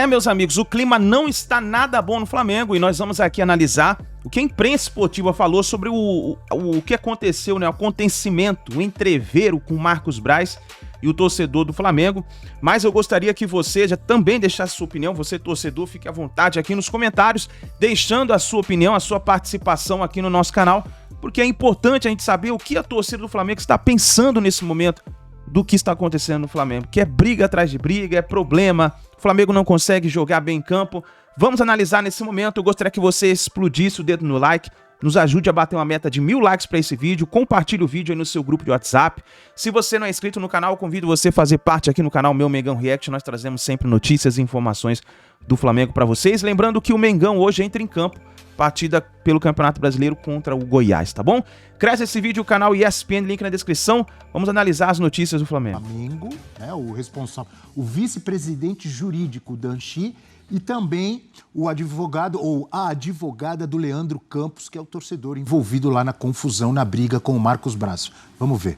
Meus amigos, o clima não está nada bom no Flamengo e nós vamos aqui analisar o que a imprensa esportiva falou sobre o que aconteceu, né? O acontecimento, o entreveiro com o Marcos Braz e o torcedor do Flamengo. Mas eu gostaria que você já também deixasse sua opinião, você torcedor, fique à vontade aqui nos comentários, deixando a sua opinião, a sua participação aqui no nosso canal, porque é importante a gente saber o que a torcida do Flamengo está pensando nesse momento do que está acontecendo no Flamengo, que é briga atrás de briga, é problema, o Flamengo não consegue jogar bem em campo. Vamos analisar nesse momento. Eu gostaria que você explodisse o dedo no like, nos ajude a bater uma meta de 1000 likes para esse vídeo, compartilhe o vídeo aí no seu grupo de WhatsApp. Se você não é inscrito no canal, eu convido você a fazer parte aqui no canal Meu Mengão React. Nós trazemos sempre notícias e informações do Flamengo para vocês. Lembrando que o Mengão hoje entra em campo, partida pelo Campeonato Brasileiro contra o Goiás, tá bom? Cresce esse vídeo, o canal ESPN, link na descrição. Vamos analisar as notícias do Flamengo. Flamengo, né, o responsável, o vice-presidente jurídico Danchi e também o advogado ou a advogada do Leandro Campos, que é o torcedor envolvido lá na confusão, na briga com o Marcos Braz. Vamos ver.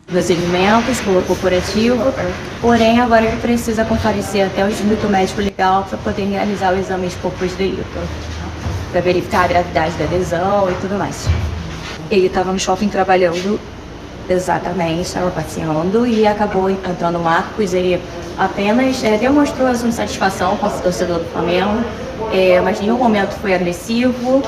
Procedimentos pelo corporativo, porém agora ele precisa comparecer até o Instituto Médico Legal para poder realizar o exame de corpo de delito, para verificar a gravidade da lesão e tudo mais. Ele estava no shopping trabalhando, exatamente, estava passeando e acabou entrando o Marcos. Ele apenas demonstrou a sua insatisfação com o torcedor do Flamengo, mas em nenhum momento foi agressivo,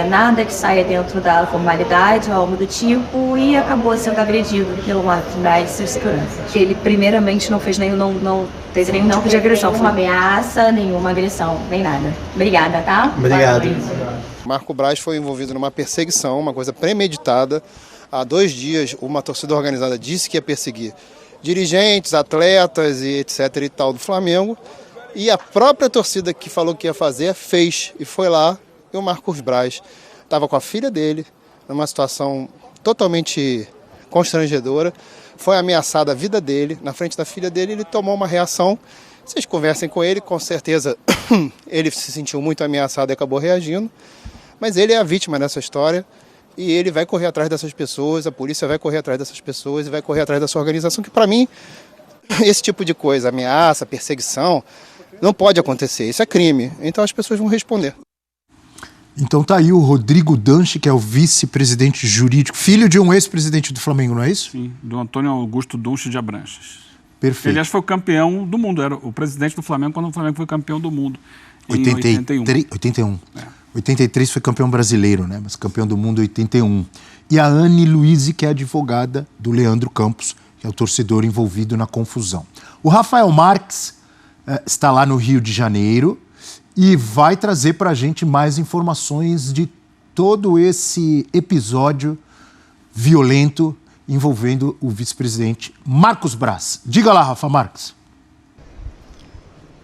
nada que saia dentro da formalidade ou algo do tipo, e acabou sendo agredido pelo Marcos Braz e seus seguranças. Ele primeiramente não fez não fez nenhum tipo de agressão, foi uma ameaça, nenhuma agressão, nem nada. Obrigada, tá? Obrigado. Marco Braz foi envolvido numa perseguição, uma coisa premeditada. Há 2 dias, uma torcida organizada disse que ia perseguir dirigentes, atletas e etc. e tal do Flamengo. E a própria torcida que falou que ia fazer, fez. E foi lá, e o Marcos Braz estava com a filha dele, numa situação totalmente constrangedora. Foi ameaçada a vida dele, na frente da filha dele, ele tomou uma reação. Vocês conversem com ele, com certeza ele se sentiu muito ameaçado e acabou reagindo. Mas ele é a vítima dessa história e ele vai correr atrás dessas pessoas, a polícia vai correr atrás dessas pessoas e vai correr atrás dessa organização, que para mim, esse tipo de coisa, ameaça, perseguição, não pode acontecer, isso é crime. Então as pessoas vão responder. Então tá aí o Rodrigo Danchi, que é o vice-presidente jurídico, filho de um ex-presidente do Flamengo, não é isso? Sim, do Antônio Augusto Dunche de Abranches. Perfeito. Ele, aliás, foi o campeão do mundo, era o presidente do Flamengo quando o Flamengo foi campeão do mundo, em 81. 83 foi campeão brasileiro, né? Mas campeão do mundo em 81. E a Anne Luiz, que é advogada do Leandro Campos, que é o torcedor envolvido na confusão. O Rafael Marques está lá no Rio de Janeiro e vai trazer para a gente mais informações de todo esse episódio violento envolvendo o vice-presidente Marcos Braz. Diga lá, Rafa Marques.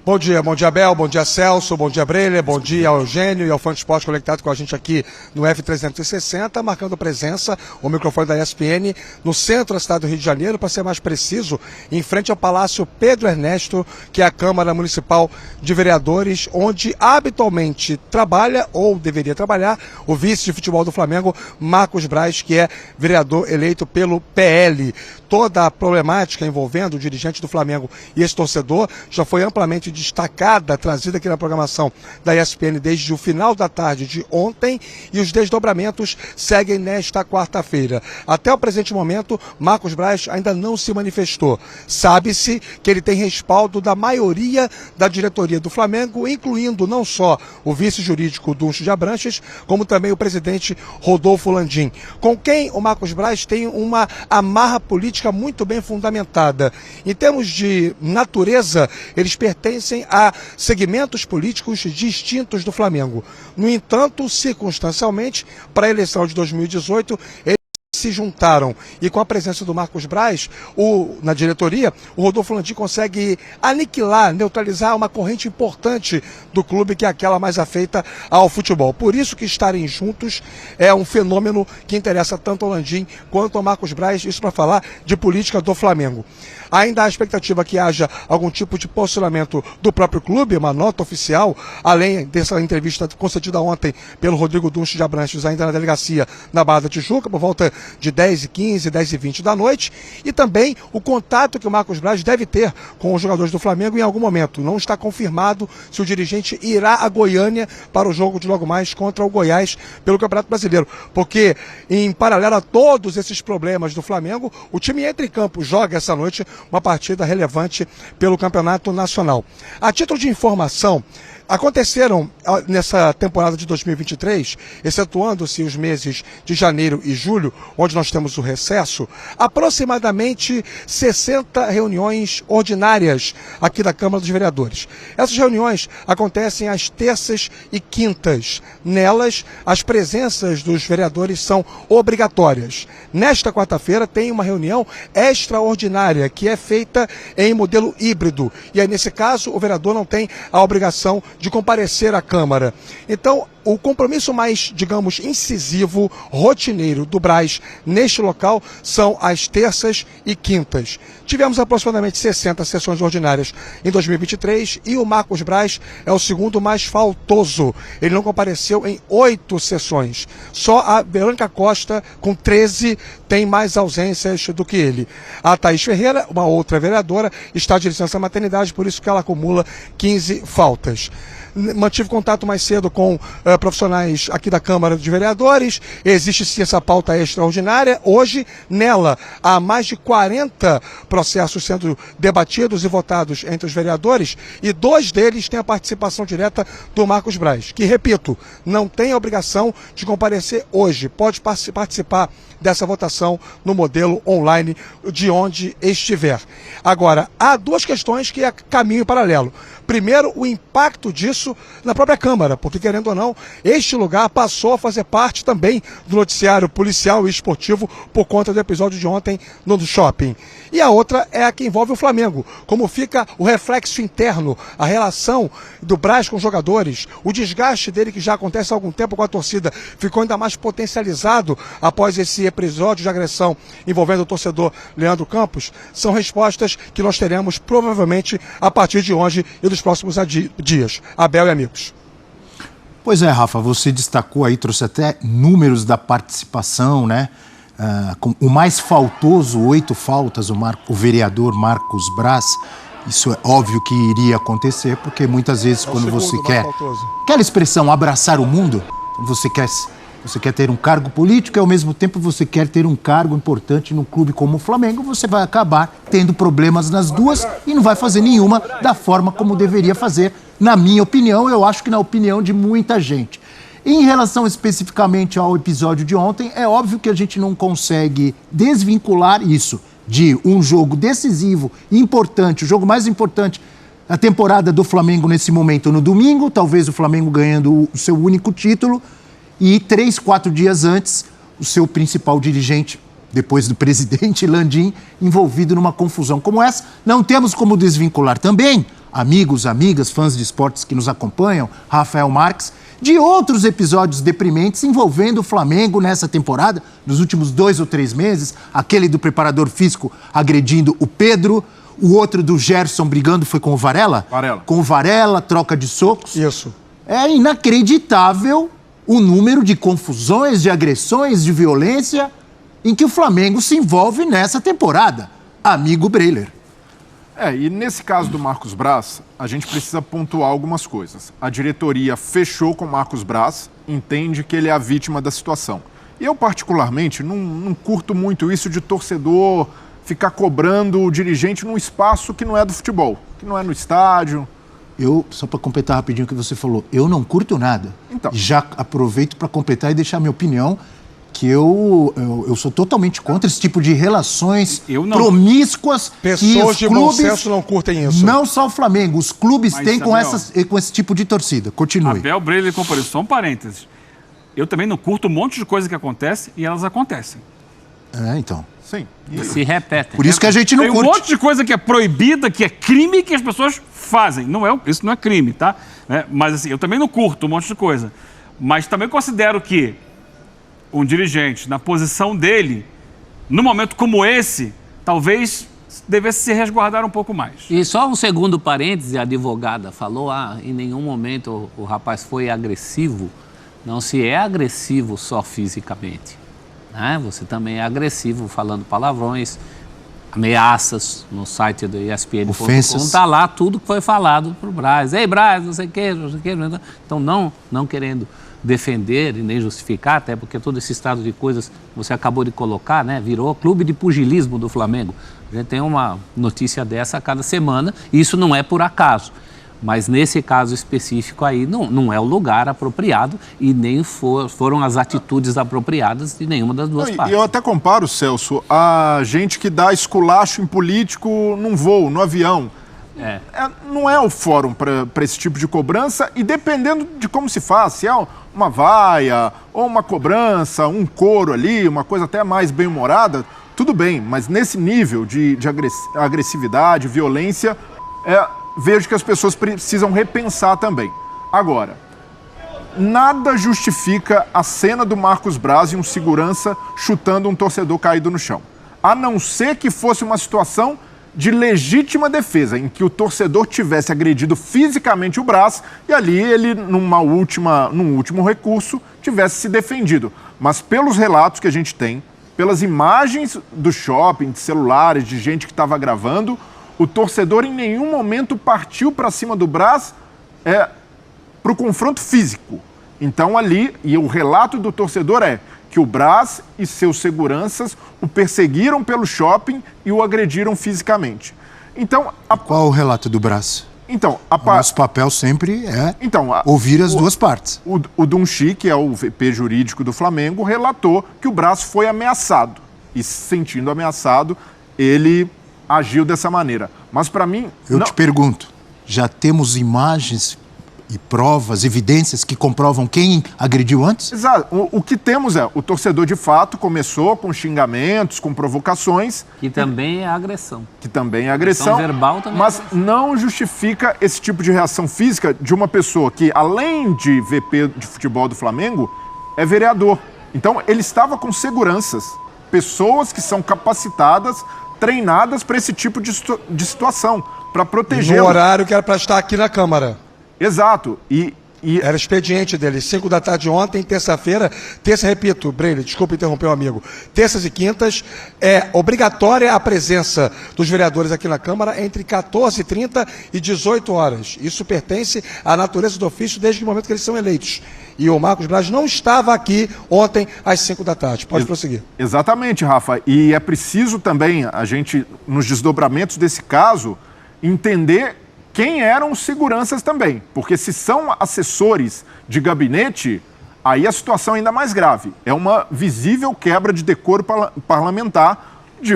Bom dia Abel, bom dia Celso, bom dia Breler, bom dia ao Eugênio e ao Fã de Esporte conectado com a gente aqui no F360, marcando presença, o microfone da ESPN, no centro da cidade do Rio de Janeiro, para ser mais preciso, em frente ao Palácio Pedro Ernesto, que é a Câmara Municipal de Vereadores, onde habitualmente trabalha, ou deveria trabalhar, o vice de futebol do Flamengo, Marcos Braz, que é vereador eleito pelo PL. Toda a problemática envolvendo o dirigente do Flamengo e esse torcedor já foi amplamente destacada, trazida aqui na programação da ESPN desde o final da tarde de ontem, e os desdobramentos seguem nesta quarta-feira. Até o presente momento, Marcos Braz ainda não se manifestou. Sabe-se que ele tem respaldo da maioria da diretoria do Flamengo, incluindo não só o vice-jurídico Dunche de Abranches, como também o presidente Rodolfo Landim, com quem o Marcos Braz tem uma amarra política muito bem fundamentada. Em termos de natureza, eles pertencem a segmentos políticos distintos do Flamengo. No entanto, circunstancialmente, para a eleição de 2018, eles se juntaram, e com a presença do Marcos Braz na diretoria, o Rodolfo Landim consegue aniquilar, neutralizar uma corrente importante do clube, que é aquela mais afeita ao futebol. Por isso que estarem juntos é um fenômeno que interessa tanto ao Landim quanto ao Marcos Braz, isso para falar de política do Flamengo. Ainda há expectativa que haja algum tipo de posicionamento do próprio clube, uma nota oficial, além dessa entrevista concedida ontem pelo Rodrigo Dunche de Abranches, ainda na delegacia na Barra da Tijuca, por volta de 10h15, 10h20 da noite, e também o contato que o Marcos Braz deve ter com os jogadores do Flamengo em algum momento. Não está confirmado se o dirigente irá a Goiânia para o jogo de logo mais contra o Goiás pelo Campeonato Brasileiro, porque em paralelo a todos esses problemas do Flamengo, o time entra em campo, joga essa noite uma partida relevante pelo Campeonato Nacional. A título de informação, aconteceram nessa temporada de 2023, excetuando-se os meses de janeiro e julho, onde nós temos o recesso, aproximadamente 60 reuniões ordinárias aqui da Câmara dos Vereadores. Essas reuniões acontecem às terças e quintas. Nelas, as presenças dos vereadores são obrigatórias. Nesta quarta-feira tem uma reunião extraordinária que é feita em modelo híbrido. E aí, nesse caso, o vereador não tem a obrigação de comparecer à Câmara. Então, o compromisso mais, digamos, incisivo, rotineiro do Braz neste local são as terças e quintas. Tivemos aproximadamente 60 sessões ordinárias em 2023 e o Marcos Braz é o segundo mais faltoso. Ele não compareceu em 8 sessões. Só a Verônica Costa, com 13, tem mais ausências do que ele. A Thaís Ferreira, uma outra vereadora, está de licença maternidade, por isso que ela acumula 15 faltas. Mantive contato mais cedo com profissionais aqui da Câmara de Vereadores. Existe sim essa pauta extraordinária. Hoje, nela, há mais de 40 processos sendo debatidos e votados entre os vereadores, e 2 deles têm a participação direta do Marcos Braz, que, repito, não tem a obrigação de comparecer hoje. Pode participar dessa votação no modelo online de onde estiver. Agora, há 2 questões que é caminho paralelo. Primeiro, o impacto disso na própria Câmara, porque, querendo ou não, este lugar passou a fazer parte também do noticiário policial e esportivo por conta do episódio de ontem no shopping. E a outra é a que envolve o Flamengo. Como fica o reflexo interno, a relação do Braz com os jogadores, o desgaste dele que já acontece há algum tempo com a torcida, ficou ainda mais potencializado após esse episódio de agressão envolvendo o torcedor Leandro Campos. São respostas que nós teremos provavelmente a partir de hoje e dos próximos dias. Abel e amigos. Pois é, Rafa, você destacou aí, trouxe até números da participação, né? O mais faltoso, 8 faltas, o vereador Marcos Braz. Isso é óbvio que iria acontecer, porque muitas vezes quando você quer... Aquela expressão, abraçar o mundo, você quer ter um cargo político e ao mesmo tempo você quer ter um cargo importante num clube como o Flamengo, você vai acabar tendo problemas nas duas e não vai fazer nenhuma da forma como deveria fazer, na minha opinião, eu acho que na opinião de muita gente. Em relação especificamente ao episódio de ontem, é óbvio que a gente não consegue desvincular isso de um jogo decisivo e importante, o jogo mais importante da temporada do Flamengo nesse momento no domingo, talvez o Flamengo ganhando o seu único título, e 3, 4 dias antes, o seu principal dirigente, depois do presidente Landim, envolvido numa confusão como essa. Não temos como desvincular também, amigos, amigas, fãs de esportes que nos acompanham, Rafael Marques, de outros episódios deprimentes envolvendo o Flamengo nessa temporada, nos últimos 2 ou 3 meses, aquele do preparador físico agredindo o Pedro, o outro do Gerson brigando foi com o Varela? Com o Varela, troca de socos. Isso. É inacreditável o número de confusões, de agressões, de violência em que o Flamengo se envolve nessa temporada. Amigo Breler. E nesse caso do Marcos Braz, a gente precisa pontuar algumas coisas. A diretoria fechou com o Marcos Braz, entende que ele é a vítima da situação. E eu, particularmente, não curto muito isso de torcedor ficar cobrando o dirigente num espaço que não é do futebol, que não é no estádio. Só para completar rapidinho o que você falou, eu não curto nada. Então. Já aproveito para completar e deixar minha opinião, que eu sou totalmente contra esse tipo de relações promíscuas. Pessoas de bom senso não curtem isso. Não só o Flamengo, os clubes têm com esse tipo de torcida. Continue. Abel Breler comparou, só um parênteses. Eu também não curto um monte de coisa que acontece e elas acontecem. Então. Sim. Se repetem. Por isso que a gente não curte. Tem um monte de coisa que é proibida, que é crime, que as pessoas fazem. Isso não é crime, tá? Mas assim, eu também não curto um monte de coisa. Mas também considero que um dirigente, na posição dele, num momento como esse, talvez devesse se resguardar um pouco mais. E só um segundo parêntese, a advogada falou, em nenhum momento o rapaz foi agressivo. Não se é agressivo só fisicamente. né? Você também é agressivo falando palavrões, ameaças no site do ESPN.com. Ofensas. Está lá tudo que foi falado pro Braz. Ei, Braz, não sei o quê. Então, não querendo defender e nem justificar, até porque todo esse estado de coisas que você acabou de colocar, né, virou clube de pugilismo do Flamengo. A gente tem uma notícia dessa a cada semana e isso não é por acaso. Mas nesse caso específico aí não é o lugar apropriado e nem foram as atitudes apropriadas de nenhuma das duas partes. E eu até comparo, Celso, a gente que dá esculacho em político num voo, no avião. Não é o fórum para esse tipo de cobrança e dependendo de como se faz, se é uma vaia ou uma cobrança, um coro ali, uma coisa até mais bem-humorada, tudo bem, mas nesse nível de agressividade, violência, vejo que as pessoas precisam repensar também. Agora, nada justifica a cena do Marcos Braz e um segurança chutando um torcedor caído no chão. A não ser que fosse uma situação de legítima defesa, em que o torcedor tivesse agredido fisicamente o Braz e ali ele, num último recurso, tivesse se defendido. Mas pelos relatos que a gente tem, pelas imagens do shopping, de celulares, de gente que estava gravando, o torcedor em nenhum momento partiu para cima do Braz para o confronto físico. Então ali, e o relato do torcedor é que o Braz e seus seguranças o perseguiram pelo shopping e o agrediram fisicamente. Então, qual o relato do Braz? Então, o nosso papel sempre é ouvir as duas partes. O Dunchi, que é o VP jurídico do Flamengo, relatou que o Braz foi ameaçado. E se sentindo ameaçado, ele agiu dessa maneira. Mas para mim... Eu te pergunto, já temos imagens e provas, evidências que comprovam quem agrediu antes? Exato. O que temos o torcedor de fato começou com xingamentos, com provocações. Que também é agressão. Que também é agressão. Verbal também mas não justifica esse tipo de reação física de uma pessoa que, além de VP de futebol do Flamengo, é vereador. Então, ele estava com seguranças, pessoas que são capacitadas, treinadas para esse tipo de situação, para proteger. No horário que era para estar aqui na Câmara. Exato. Era expediente dele, 5 da tarde ontem, terça-feira, repito, Breyle, desculpa interromper o amigo, terças e quintas, é obrigatória a presença dos vereadores aqui na Câmara entre 14h30 e 18 horas. Isso pertence à natureza do ofício desde o momento que eles são eleitos. E o Marcos Braz não estava aqui ontem às 5 da tarde. Pode prosseguir. Exatamente, Rafa. E é preciso também, a gente, nos desdobramentos desse caso, entender quem eram os seguranças também. Porque se são assessores de gabinete, aí a situação é ainda mais grave. É uma visível quebra de decoro parlamentar de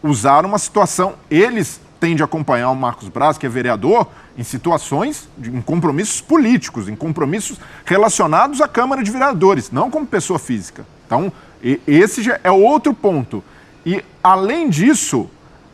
usar uma situação... Eles têm de acompanhar o Marcos Braz, que é vereador, em situações, em compromissos políticos, em compromissos relacionados à Câmara de Vereadores, não como pessoa física. Então, esse já é outro ponto. E, além disso,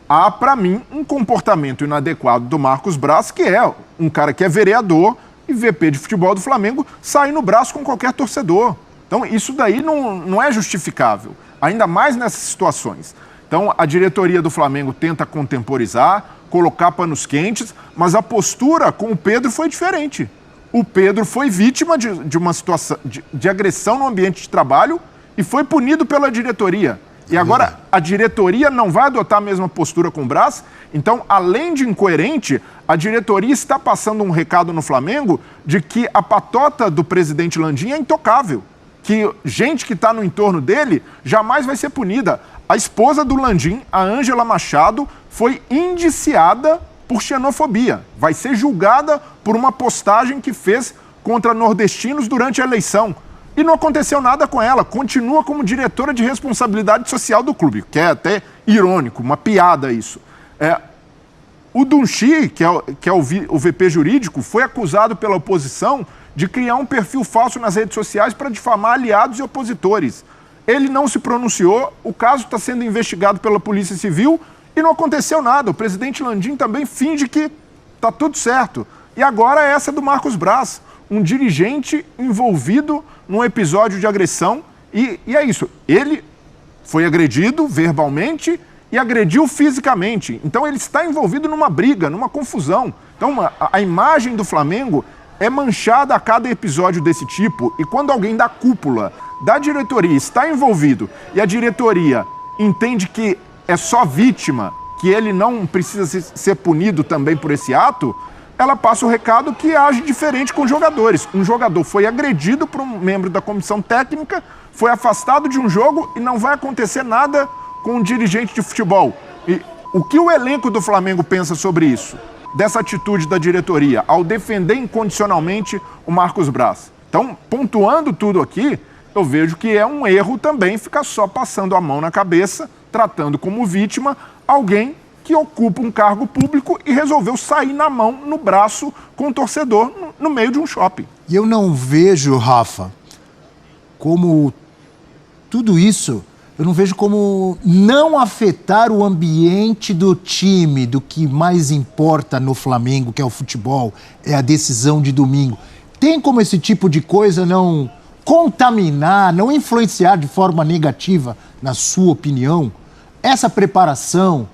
há, para mim, um comportamento inadequado do Marcos Braz, que é um cara que é vereador e VP de futebol do Flamengo, sai no braço com qualquer torcedor. Então, isso daí não é justificável, ainda mais nessas situações. Então, a diretoria do Flamengo tenta contemporizar, colocar panos quentes, mas a postura com o Pedro foi diferente. O Pedro foi vítima de uma situação de agressão no ambiente de trabalho e foi punido pela diretoria. E agora a diretoria não vai adotar a mesma postura com o Braz. Então, além de incoerente, a diretoria está passando um recado no Flamengo de que a patota do presidente Landim é intocável. Que gente que está no entorno dele jamais vai ser punida. A esposa do Landim, a Ângela Machado, foi indiciada por xenofobia. Vai ser julgada por uma postagem que fez contra nordestinos durante a eleição. E não aconteceu nada com ela. Continua como diretora de responsabilidade social do clube, que é até irônico, uma piada isso. O Dunchi, que é o VP jurídico, foi acusado pela oposição de criar um perfil falso nas redes sociais para difamar aliados e opositores. Ele não se pronunciou, o caso está sendo investigado pela Polícia Civil e não aconteceu nada. O presidente Landim também finge que está tudo certo. E agora é essa do Marcos Braz, um dirigente envolvido num episódio de agressão. E é isso, ele foi agredido verbalmente e agrediu fisicamente. Então ele está envolvido numa briga, numa confusão. Então a imagem do Flamengo é manchada a cada episódio desse tipo. E quando alguém da cúpula da diretoria está envolvido e a diretoria entende que é só vítima, que ele não precisa ser punido também por esse ato, ela passa o recado que age diferente com os jogadores. Um jogador foi agredido por um membro da comissão técnica, foi afastado de um jogo e não vai acontecer nada com um dirigente de futebol. E o que o elenco do Flamengo pensa sobre isso? Dessa atitude da diretoria ao defender incondicionalmente o Marcos Braz? Então, pontuando tudo aqui, eu vejo que é um erro também ficar só passando a mão na cabeça, tratando como vítima alguém que ocupa um cargo público e resolveu sair na mão, no braço, com o torcedor no meio de um shopping. E eu não vejo, Rafa, como tudo isso, eu não vejo como não afetar o ambiente do time, do que mais importa no Flamengo, que é o futebol, é a decisão de domingo. Tem como esse tipo de coisa não contaminar, não influenciar de forma negativa, na sua opinião, essa preparação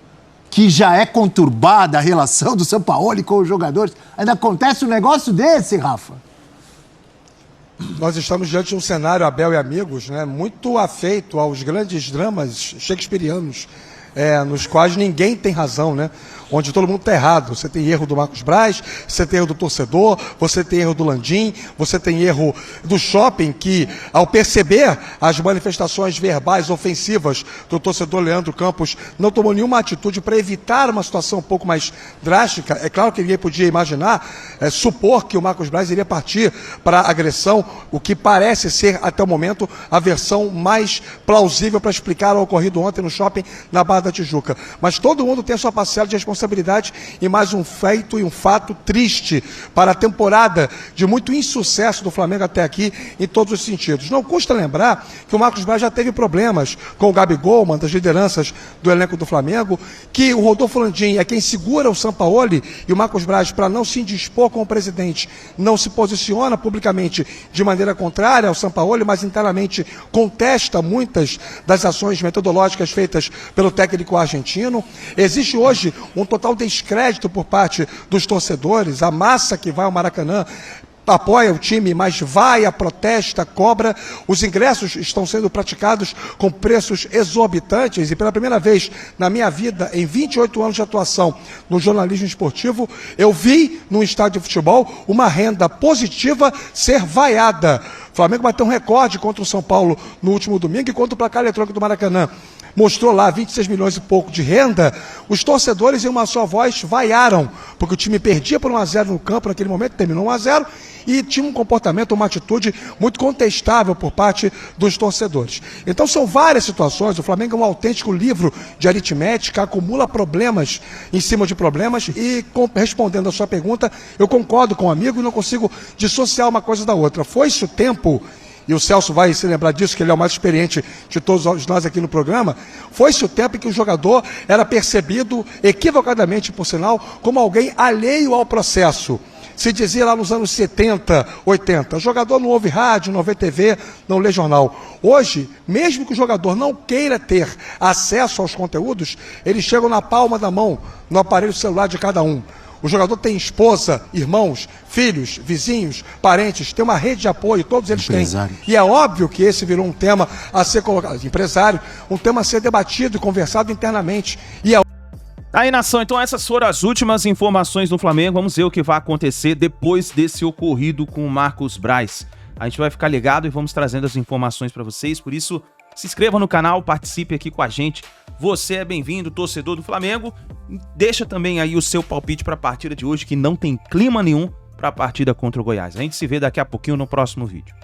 que já é conturbada, a relação do Sampaoli com os jogadores? Ainda acontece um negócio desse, Rafa? Nós estamos diante de um cenário, Abel e amigos, né, muito afeito aos grandes dramas shakespearianos, nos quais ninguém tem razão, né? Onde todo mundo está errado. Você tem erro do Marcos Braz, você tem erro do torcedor, você tem erro do Landim, você tem erro do shopping, que ao perceber as manifestações verbais ofensivas do torcedor Leandro Campos, não tomou nenhuma atitude para evitar uma situação um pouco mais drástica. É claro que ninguém podia imaginar, supor que o Marcos Braz iria partir para a agressão, o que parece ser, até o momento, a versão mais plausível para explicar o ocorrido ontem no shopping na Barra da Tijuca. Mas todo mundo tem a sua parcela de responsabilidade e mais um feito e um fato triste para a temporada de muito insucesso do Flamengo até aqui, em todos os sentidos. Não custa lembrar que o Marcos Braz já teve problemas com o Gabigol, uma das lideranças do elenco do Flamengo, que o Rodolfo Landim é quem segura o Sampaoli, e o Marcos Braz, para não se indispor com o presidente, não se posiciona publicamente de maneira contrária ao Sampaoli, mas internamente contesta muitas das ações metodológicas feitas pelo técnico argentino. Existe hoje um total descrédito por parte dos torcedores. A massa que vai ao Maracanã apoia o time, mas vai, protesta, cobra. Os ingressos estão sendo praticados com preços exorbitantes e pela primeira vez na minha vida, em 28 anos de atuação no jornalismo esportivo, eu vi num estádio de futebol uma renda positiva ser vaiada. O Flamengo bateu um recorde contra o São Paulo no último domingo e contra o placar eletrônico do Maracanã mostrou lá 26 milhões e pouco de renda. Os torcedores em uma só voz vaiaram, porque o time perdia por 1-0 no campo naquele momento, terminou 1-0, e tinha um comportamento, uma atitude muito contestável por parte dos torcedores. Então são várias situações. O Flamengo é um autêntico livro de aritmética, acumula problemas em cima de problemas e, respondendo a sua pergunta, eu concordo com o amigo e não consigo dissociar uma coisa da outra. Foi-se o tempo, e o Celso vai se lembrar disso, que ele é o mais experiente de todos nós aqui no programa, foi-se o tempo em que o jogador era percebido, equivocadamente por sinal, como alguém alheio ao processo. Se dizia lá nos anos 70, 80, o jogador não ouve rádio, não vê TV, não lê jornal. Hoje, mesmo que o jogador não queira ter acesso aos conteúdos, eles chegam na palma da mão, no aparelho celular de cada um. O jogador tem esposa, irmãos, filhos, vizinhos, parentes, tem uma rede de apoio, todos eles têm. E é óbvio que esse virou um tema a ser colocado, empresário, um tema a ser debatido e conversado internamente. E é... Aí, nação, então essas foram as últimas informações do Flamengo. Vamos ver o que vai acontecer depois desse ocorrido com o Marcos Braz. A gente vai ficar ligado e vamos trazendo as informações para vocês, por isso se inscreva no canal, participe aqui com a gente. Você é bem-vindo, torcedor do Flamengo. Deixa também aí o seu palpite para a partida de hoje, que não tem clima nenhum para a partida contra o Goiás. A gente se vê daqui a pouquinho no próximo vídeo.